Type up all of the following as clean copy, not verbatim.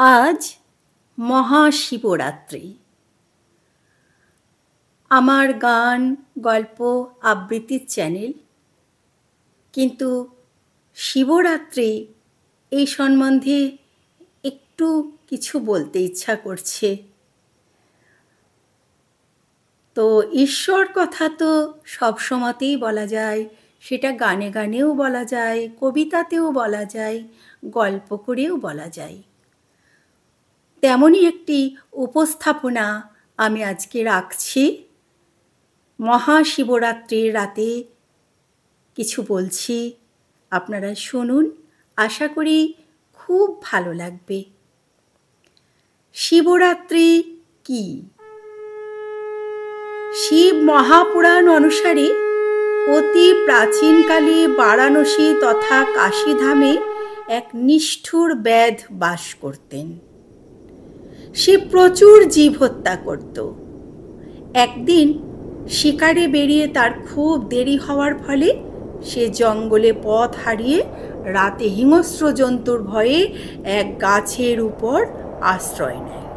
আজ মহাশিবরাত্রি। আমার গান, গল্প, আবৃত্তির চ্যানেল, কিন্তু শিবরাত্রি এই সম্বন্ধে একটু কিছু বলতে ইচ্ছা করছে। তো ঈশ্বর কথা তো সবসময়তেই বলা যায়, সেটা গানে গানেও বলা যায়, কবিতাতেও বলা যায়, গল্প করেও বলা যায়। তেমনই একটি উপস্থাপনা আমি আজকে রাখছি। মহাশিবরাত্রির রাতে কিছু বলছি, আপনারা শুনুন, আশা করি খুব ভালো লাগবে। শিবরাত্রি কি? শিব মহাপুরাণ অনুসারে অতি প্রাচীনকালে বারাণসী তথা কাশীধামে এক নিষ্ঠুর ব্যাধ বাস করতেন। সে প্রচুর জীব হত্যা করত। একদিন শিকারে বেরিয়ে তার খুব দেরি হওয়ার ফলে সে জঙ্গলে পথ হারিয়ে রাতে হিংস্র জন্তুর ভয়ে এক গাছের উপর আশ্রয় নেয়।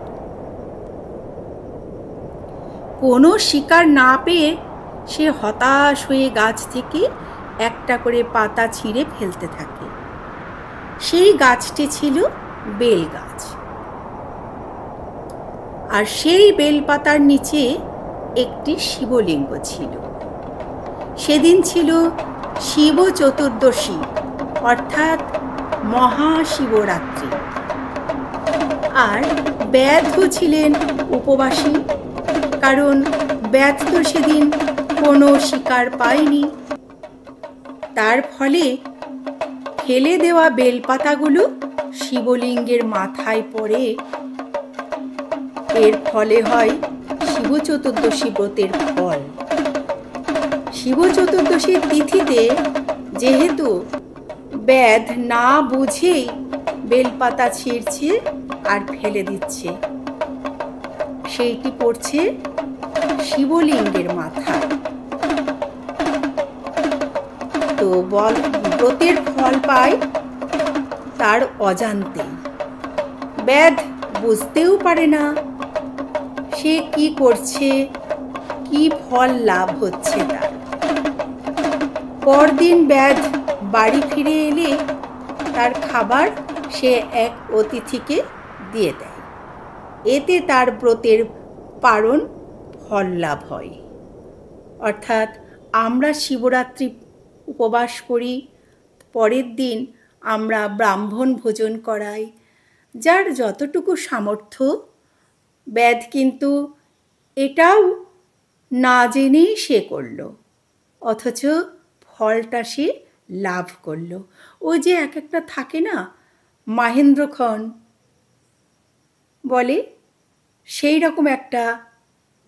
কোনো শিকার না পেয়ে সে হতাশ হয়ে গাছ থেকে একটা করে পাতা ছিঁড়ে ফেলতে থাকে। সেই গাছটি ছিল বেল গাছ, আর সেই বেলপাতার নিচে একটি শিবলিঙ্গ ছিল। সেদিন ছিল শিব চতুর্দশী, অর্থাৎ মহাশিবরাত্রি। আর ব্যাধও ছিলেন উপবাসী, কারণ ব্যাধ তো সেদিন কোনো শিকার পায়নি। তার ফলে ফেলে দেওয়া বেলপাতাগুলো শিবলিঙ্গের মাথায় পড়ে। এর ফলে হয় শিব চতুর্দশী ব্রতের ফল। শিব চতুর্দশীর তিথিতে যেহেতু ব্যাধ না বুঝেই বেলপাতা ছিঁড়ছে আর ফেলে দিচ্ছে, সেইটি পড়ছে শিবলিঙ্গের মাথায়। তো ব্রতের ফল পায় তার অজান্তেই। ব্যাধ বুঝতেও পারে না সে কি করছে, কি ফল লাভ হচ্ছে তার। পরদিন ব্যাধ বাড়ি ফিরে এলে তার খাবার সে এক অতিথিকে দিয়ে দেয়। এতে তার ব্রতের পারণ ফল লাভ হয়। অর্থাৎ আমরা শিবরাত্রি উপবাস করি, পরের দিন আমরা ব্রাহ্মণ ভোজন করাই, যার যতটুকু সামর্থ্য। ব্যাধ কিন্তু এটাও না জেনেই সে করল, অথচ ফলটা সে লাভ করল। ওই যে এক একটা থাকে না, মাহেন্দ্রক্ষণ বলে, সেই রকম একটা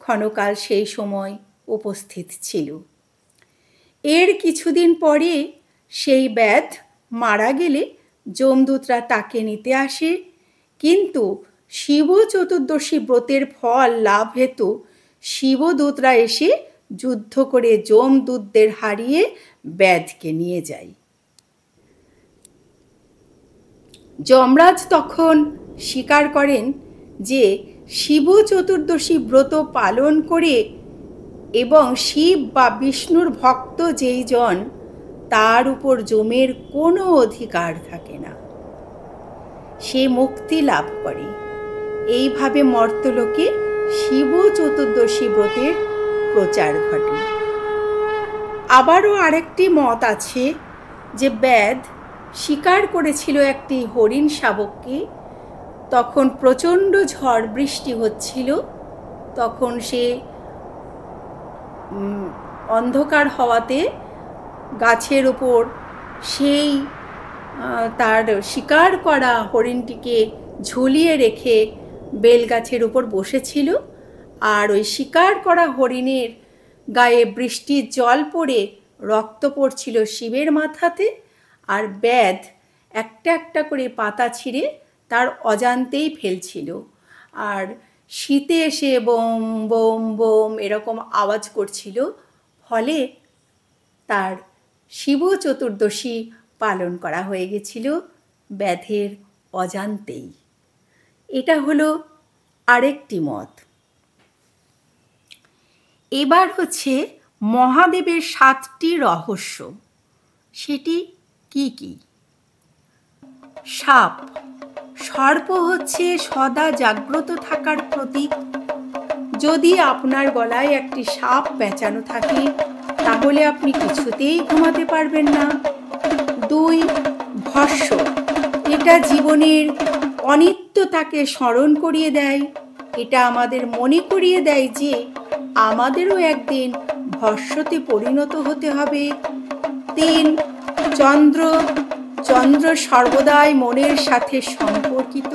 ক্ষণকাল সেই সময় উপস্থিত ছিল। এর কিছুদিন পরে সেই ব্যাধ মারা গেলে যমদূতরা তাকে নিতে আসে, কিন্তু শিব চতুর্দশী ব্রতের ফল লাভ হেতু শিবদূতরা এসে যুদ্ধ করে যমদূতদের হারিয়ে ব্যাধকে নিয়ে যায়। যমরাজ তখন স্বীকার করেন যে শিব চতুর্দশী ব্রত পালন করে এবং শিব বা বিষ্ণুর ভক্ত যেই জন, তার উপর যমের কোনো অধিকার থাকে না, সে মুক্তি লাভ করে। এইভাবে মর্তলোকে শিব চতুর্দশী ব্রতের প্রচার ঘটে। আবারও আরেকটি মত আছে যে ব্যাধ শিকার করেছিল একটি হরিণ শাবককে। তখন প্রচণ্ড ঝড় বৃষ্টি হচ্ছিল। তখন সে অন্ধকার হওয়াতে গাছের উপর সেই তার শিকার করা হরিণটিকে ঝুলিয়ে রেখে বেলগাছের উপর বসেছিল। আর ওই শিকার করা হরিণের গায়ে বৃষ্টির জল পড়ে রক্ত পড়ছিল শিবের মাথাতে, আর ব্যাধ একটা একটা করে পাতা ছিঁড়ে তার অজান্তেই ফেলছিল। আর শীতে এসে বোম বোম বোম এরকম আওয়াজ করছিল, ফলে তার শিব চতুর্দশী পালন করা হয়ে গেছিল ব্যাধের অজান্তেই। এটা হলো আরেকটি মত। এবার হচ্ছে মহাদেবের 7টি রহস্য। সেটি কি কি? সাপ, সর্প হচ্ছে সদা জাগ্রত থাকার প্রতীক। যদি আপনার গলায় একটি সাপ পেঁচানো থাকে তাহলে আপনি কিছুতেই ঘুমাতে পারবেন না। 2, ভস্য, এটা জীবনের অনিত্যতাকে স্মরণ করিয়ে দেয়। এটা আমাদের মনে করিয়ে দেয় যে আমাদেরও একদিন ভস্যতে পরিণত হতে হবে। 3, চন্দ্র, চন্দ্র সর্বদাই মনের সাথে সম্পর্কিত।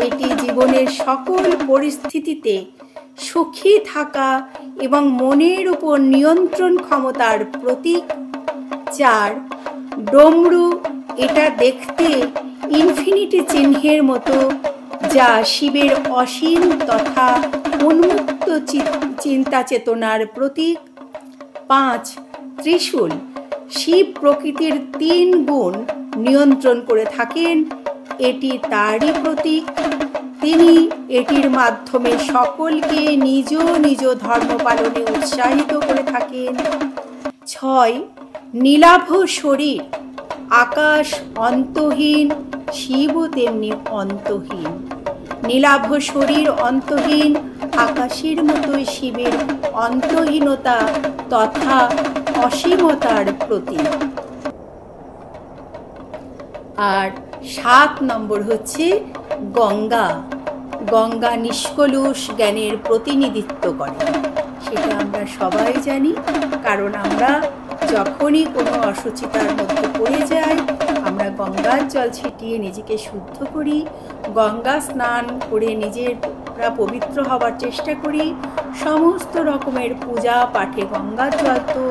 এটি জীবনের সকল পরিস্থিতিতে সুখী থাকা এবং মনের উপর নিয়ন্ত্রণ ক্ষমতার প্রতীক। 4, ডমরু, এটা দেখতে ইনফিনিটি চিহ্নের মতো, যা শিবের অসীম তথা উন্মুক্ত চিন্তা চেতনার প্রতীক। 5, ত্রিশূল, শিব প্রকৃতির 3 গুণ নিয়ন্ত্রণ করে থাকেন, এটি তারই প্রতীক। তিনি এটির মাধ্যমে সকলকে নিজ নিজ ধর্ম পালনে উৎসাহিত করে থাকেন। 6, নীলাভ শরীর, আকাশ অন্তহীন, শিবও তেমনি অন্তহীন। নীলাভ শরীর অন্তহীন, আকাশের মতোই শিবের অন্তহীনতা তথা অসীমতার প্রতীক। আর 7 নম্বর হচ্ছে গঙ্গা। গঙ্গা নিষ্কলুষ জ্ঞানের প্রতিনিধিত্ব করে। সেটা আমরা সবাই জানি, কারণ আমরা যখনই কোনো অসুচিতার মধ্যে পড়ে যাই আমরা গঙ্গার জল ছিটিয়ে নিজেকে শুদ্ধ করি, গঙ্গা স্নান করে নিজেরা পবিত্র হবার চেষ্টা করি। সমস্ত রকমের পূজা পাঠে গঙ্গার জল তো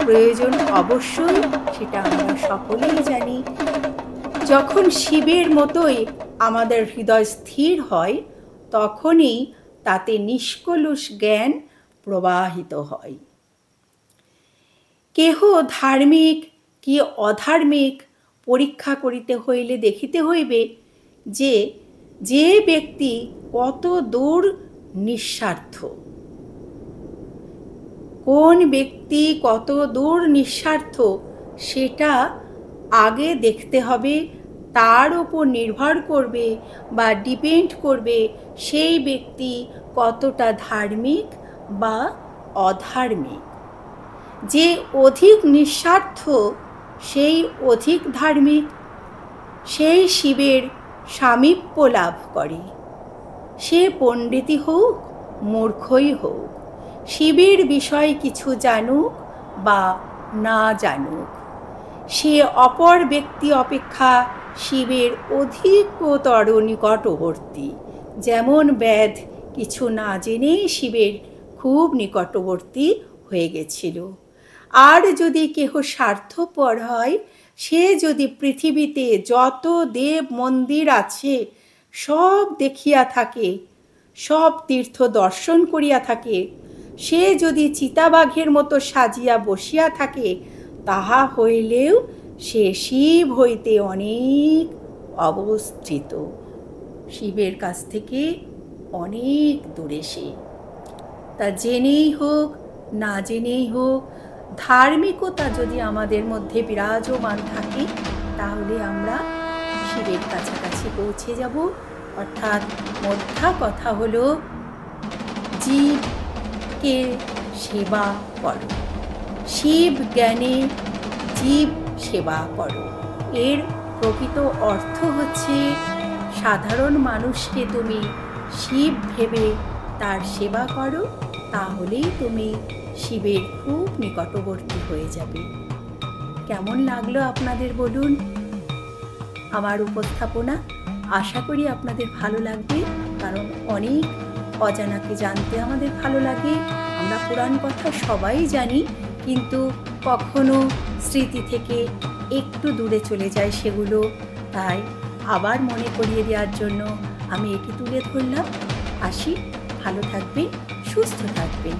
প্রয়োজন অবশ্যই, সেটা আমরা সকলেই জানি। যখন শিবের মতোই আমাদের হৃদয় স্থির হয় তখনই তাতে নিষ্কলুষ জ্ঞান প্রবাহিত হয়। কেহ ধার্মিক কি অধার্মিক পরীক্ষা করিতে হইলে দেখিতে হইবে যে যে ব্যক্তি কত দূর নিঃস্বার্থ। কোন ব্যক্তি কত দূর নিঃস্বার্থ সেটা আগে দেখতে হবে। তার উপর নির্ভর করবে বা ডিপেন্ড করবে সেই ব্যক্তি কতটা ধার্মিক বা অধার্মিক। যে অধিক নিঃস্বার্থ সেই অধিক ধার্মিক, সেই শিবের সামীপ্য লাভ করে। সে পণ্ডিতই হোক মূর্খই হোক, শিবের বিষয় কিছু জানুক বা না জানুক, সে অপর ব্যক্তি অপেক্ষা শিবের অধিকতর নিকটবর্তী। যেমন ব্যাধ কিছু না জেনেই শিবের খুব নিকটবর্তী হয়ে গেছিল। আর যদি কেহ স্বার্থপর হয়, সে যদি পৃথিবীতে যত দেব মন্দির আছে সব দেখিয়া থাকে, সব তীর্থ দর্শন করিয়া থাকে, সে যদি চিতাবাঘের মতো সাজিয়া বসিয়া থাকে, তাহা হইলেও সে শিব হইতে অনেক অবস্থিত, শিবের কাছ থেকে অনেক দূরে সে। তা জেনেই হোক না জেনেই হোক, ধার্মিকতা যদি আমাদের মধ্যে বিরাজমান থাকে তাহলে আমরা শিবের কাছাকাছি পৌঁছে যাব। অর্থাৎ মোদ্দা কথা হলো জীবকে সেবা করো, শিব জ্ঞানে জীব সেবা করো। এর প্রকৃত অর্থ হচ্ছে সাধারণ মানুষকে তুমি শিব ভেবে তার সেবা করো, তাহলেই তুমি শিবের খুব নিকটবর্তী হয়ে যাবে। কেমন লাগলো আপনাদের বলুন আমার উপস্থাপনা? আশা করি আপনাদের ভালো লাগবে, কারণ অনেক অজানাকে জানতে আমাদের ভালো লাগে। আমরা পুরাণ কথা সবাই জানি, কিন্তু কখনো স্মৃতি থেকে একটু দূরে চলে যায় সেগুলো। তাই আবার মনে করিয়ে দেওয়ার জন্য আমি এটি তুলে ধরলাম। আসি, ভালো থাকবেন, সুস্থ থাকবেন।